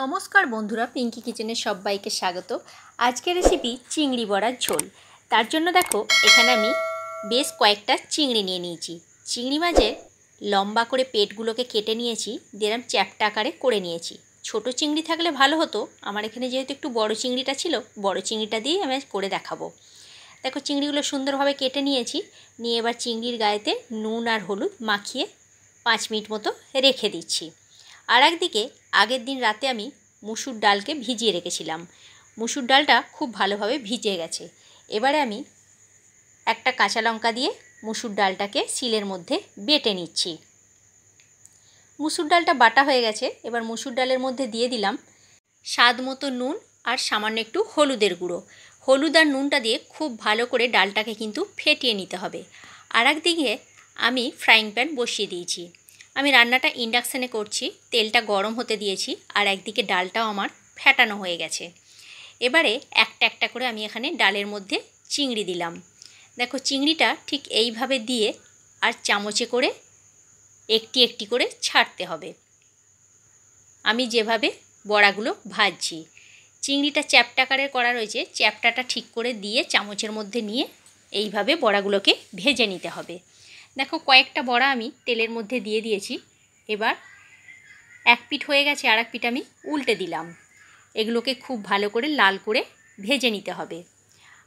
নমস্কার বন্ধুরা, পিঙ্কি কিচেনে সবাইকে স্বাগত। আজকের রেসিপি চিংড়ি বড়ার ঝোল। তার জন্য দেখো এখানে আমি বেশ কয়েকটা চিংড়ি নিয়ে নিয়েছি। চিংড়ি মাঝে লম্বা করে পেটগুলোকে কেটে নিয়েছি, দিলাম চ্যাপ্টা আকারে করে নিয়েছি। ছোট চিংড়ি থাকলে ভালো হতো, আমার এখানে যেহেতু একটু বড় চিংড়িটা ছিল, বড় চিংড়িটা দিয়ে আমি করে দেখাবো। দেখো চিংড়িগুলো সুন্দরভাবে কেটে নিয়েছি, নিয়ে এবার চিংড়ির গায়েতে নুন আর হলুদ মাখিয়ে 5 মিনিট মতো রেখে দিচ্ছি। আর একদিকে আগের দিন রাতে আমি মুসুর ডালকে ভিজিয়ে রেখেছিলাম। মুসুর ডালটা খুব ভালোভাবে ভিজে গেছে। এবারে আমি একটা কাঁচা লঙ্কা দিয়ে মুসুর ডালটাকে শিলের মধ্যে বেটে নিচ্ছি। মুসুর ডালটা বাটা হয়ে গেছে। এবার মুসুর ডালের মধ্যে দিয়ে দিলাম স্বাদ মতো নুন আর সামান্য একটু হলুদের গুঁড়ো। হলুদ আর নুনটা দিয়ে খুব ভালো করে ডালটাকে কিন্তু ফেটিয়ে নিতে হবে। আর একদিকে আমি ফ্রাইং প্যান বসিয়ে দিয়েছি। আমি রান্নাটা ইন্ডাকশানে করছি, তেলটা গরম হতে দিয়েছি, আর একদিকে ডালটাও আমার ফেটানো হয়ে গেছে। এবারে একটা একটা করে আমি এখানে ডালের মধ্যে চিংড়ি দিলাম। দেখো চিংড়িটা ঠিক এইভাবে দিয়ে আর চামচে করে একটি একটি করে ছাড়তে হবে। আমি যেভাবে বড়াগুলো ভাজছি, চিংড়িটা চ্যাপ্টা আকারের করা রয়েছে, চ্যাপ্টাটা ঠিক করে দিয়ে চামচের মধ্যে নিয়ে এইভাবে বড়াগুলোকে ভেজে নিতে হবে। দেখো কয়েকটা বড়া আমি তেলের মধ্যে দিয়ে দিয়েছি। এবার এক পিঠ হয়ে গেছে, আর এক পিঠ আমি উল্টে দিলাম। এগুলোকে খুব ভালো করে লাল করে ভেজে নিতে হবে।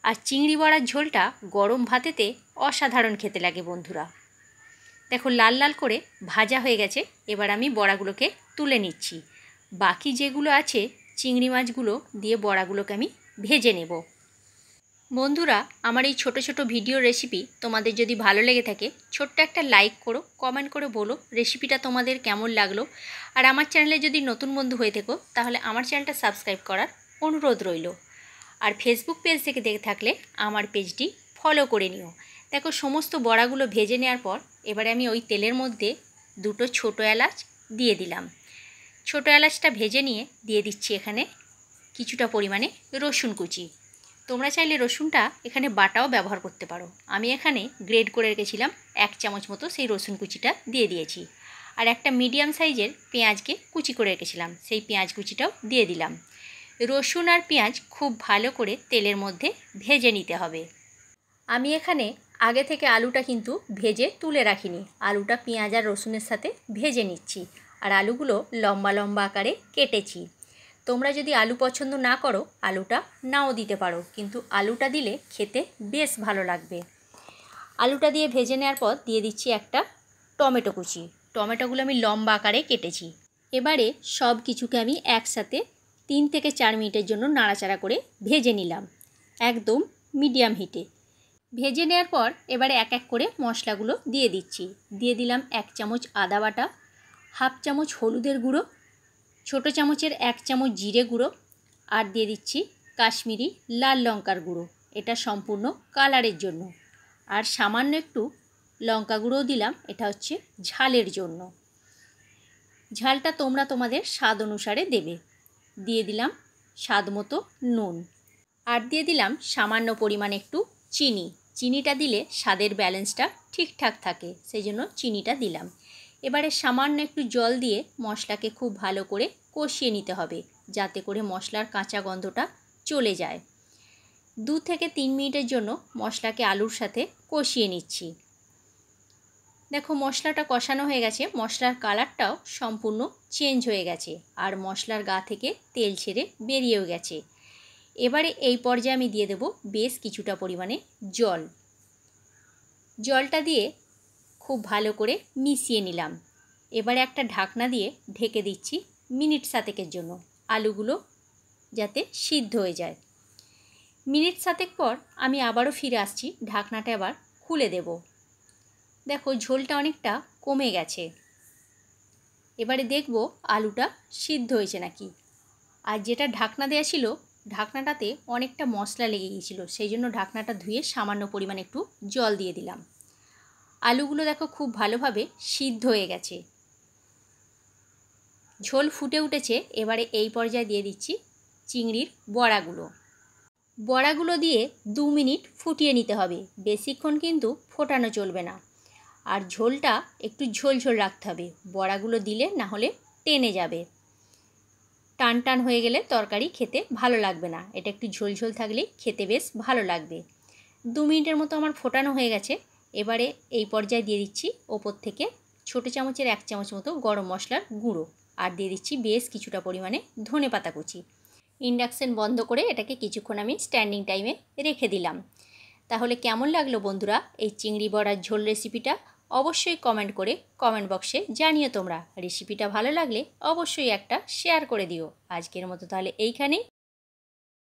আর চিংড়ি বড়ার ঝোলটা গরম ভাতেতে অসাধারণ খেতে লাগে বন্ধুরা। দেখো লাল লাল করে ভাজা হয়ে গেছে। এবার আমি বড়াগুলোকে তুলে নিচ্ছি। বাকি যেগুলো আছে চিংড়ি মাছগুলো দিয়ে বড়াগুলোকে আমি ভেজে নেব। বন্ধুরা, আমার এই ছোট ছোট ভিডিও রেসিপি তোমাদের যদি ভালো লেগে থাকে, ছোট্ট একটা লাইক করো, কমেন্ট করে বলো রেসিপিটা তোমাদের কেমন লাগলো। আর আমার চ্যানেলে যদি নতুন বন্ধু হয়ে থেকো, তাহলে আমার চ্যানেলটা সাবস্ক্রাইব করার অনুরোধ রইল। আর ফেসবুক পেজ থেকে দেখে থাকলে আমার পেজটি ফলো করে নিও। দেখো সমস্ত বড়াগুলো ভেজে নেওয়ার পর এবারে আমি ওই তেলের মধ্যে দুটো ছোটো এলাচ দিয়ে দিলাম। ছোটো এলাচটা ভেজে নিয়ে দিয়ে দিচ্ছি এখানে কিছুটা পরিমাণে রসুন কুচি। তোমরা চাইলে রসুনটা এখানে বাটাও ব্যবহার করতে পারো। আমি এখানে গ্রেড করে রেখেছিলাম 1 চামচ মতো, সেই রসুন কুচিটা দিয়ে দিয়েছি। আর একটা মিডিয়াম সাইজের পেঁয়াজকে কুচি করে রেখেছিলাম, সেই পেঁয়াজ কুচিটাও দিয়ে দিলাম। রসুন আর পেঁয়াজ খুব ভালো করে তেলের মধ্যে ভেজে নিতে হবে। আমি এখানে আগে থেকে আলুটা কিন্তু ভেজে তুলে রাখিনি, আলুটা পেঁয়াজ আর রসুনের সাথে ভেজে নিচ্ছি। আর আলুগুলো লম্বা লম্বা আকারে কেটেছি। তোমরা যদি আলু পছন্দ না করো, আলুটা নাও দিতে পারো, কিন্তু আলুটা দিলে খেতে বেশ ভালো লাগবে। আলুটা দিয়ে ভেজে নেওয়ার পর দিয়ে দিচ্ছি একটা টমেটো কুচি। টমেটোগুলো আমি লম্বা আকারে কেটেছি। এবারে সব কিছুকে আমি একসাথে 3 থেকে 4 মিনিটের জন্য নাড়াচাড়া করে ভেজে নিলাম, একদম মিডিয়াম হিটে। ভেজে নেওয়ার পর এবারে এক এক করে মশলাগুলো দিয়ে দিচ্ছি। দিয়ে দিলাম 1 চামচ আদা বাটা, 1/2 চামচ হলুদের গুঁড়ো, ছোটো চামচের 1 চামচ জিরে গুঁড়ো, আর দিয়ে দিচ্ছি কাশ্মীরি লাল লঙ্কার গুঁড়ো, এটা সম্পূর্ণ কালারের জন্য। আর সামান্য একটু লঙ্কা গুঁড়োও দিলাম, এটা হচ্ছে ঝালের জন্য। ঝালটা তোমরা তোমাদের স্বাদ অনুসারে দেবে। দিয়ে দিলাম স্বাদ মতো নুন, আর দিয়ে দিলাম সামান্য পরিমাণে একটু চিনি। চিনিটা দিলে স্বাদের ব্যালেন্সটা ঠিকঠাক থাকে, সেই জন্য চিনিটা দিলাম। এবারে সামান্য একটু জল দিয়ে মশলাকে খুব ভালো করে কষিয়ে নিতে হবে, যাতে করে মশলার কাঁচা গন্ধটা চলে যায়। 2 থেকে 3 মিনিটের জন্য মশলাকে আলুর সাথে কষিয়ে নিচ্ছি। দেখো মশলাটা কষানো হয়ে গেছে, মশলার কালারটাও সম্পূর্ণ চেঞ্জ হয়ে গেছে, আর মশলার গা থেকে তেল ছেড়ে বেরিয়েও গেছে। এবারে এই পর্যায়ে আমি দিয়ে দেব বেশ কিছুটা পরিমাণে জল। জলটা দিয়ে খুব ভালো করে মিশিয়ে নিলাম। এবারে একটা ঢাকনা দিয়ে ঢেকে দিচ্ছি মিনিট 7 জন্য, আলুগুলো যাতে সিদ্ধ হয়ে যায়। মিনিট 7 পর আমি আবারও ফিরে আসছি, ঢাকনাটা আবার খুলে দেব। দেখো ঝোলটা অনেকটা কমে গেছে। এবারে দেখব আলুটা সিদ্ধ হয়েছে নাকি। আর যেটা ঢাকনা দেওয়া ছিল, ঢাকনাটাতে অনেকটা মশলা লেগে গিয়েছিল, সেই জন্য ঢাকনাটা ধুয়ে সামান্য পরিমাণে একটু জল দিয়ে দিলাম। আলুগুলো দেখো খুব ভালোভাবে সিদ্ধ হয়ে গেছে, ঝোল ফুটে উঠেছে। এবারে এই পর্যায়ে দিয়ে দিচ্ছি চিংড়ির বড়াগুলো। বড়াগুলো দিয়ে 2 মিনিট ফুটিয়ে নিতে হবে, বেশিক্ষণ কিন্তু ফোটানো চলবে না। আর ঝোলটা একটু ঝোল ঝোল রাখতে হবে, বড়াগুলো দিলে না হলে টেনে যাবে। টান টান হয়ে গেলে তরকারি খেতে ভালো লাগবে না। এটা একটু ঝোল ঝোল থাকলেই খেতে বেশ ভালো লাগবে। 2 মিনিটের মতো আমার ফোটানো হয়ে গেছে। এবারে এই পর্যায়ে দিয়ে দিচ্ছি ওপর থেকে ছোটো চামচের 1 চামচ মতো গরম মশলার গুঁড়ো, আর দিয়ে দিচ্ছি বেশ কিছুটা পরিমাণে ধনেপাতা কুচি। ইন্ডাকশান বন্ধ করে এটাকে কিছুক্ষণ আমি স্ট্যান্ডিং টাইমে রেখে দিলাম। তাহলে কেমন লাগলো বন্ধুরা এই চিংড়ি বড়ার ঝোল রেসিপিটা? অবশ্যই কমেন্ট করে কমেন্ট বক্সে জানিও তোমরা। রেসিপিটা ভালো লাগলে অবশ্যই একটা শেয়ার করে দিও। আজকের মতো তাহলে এইখানেই।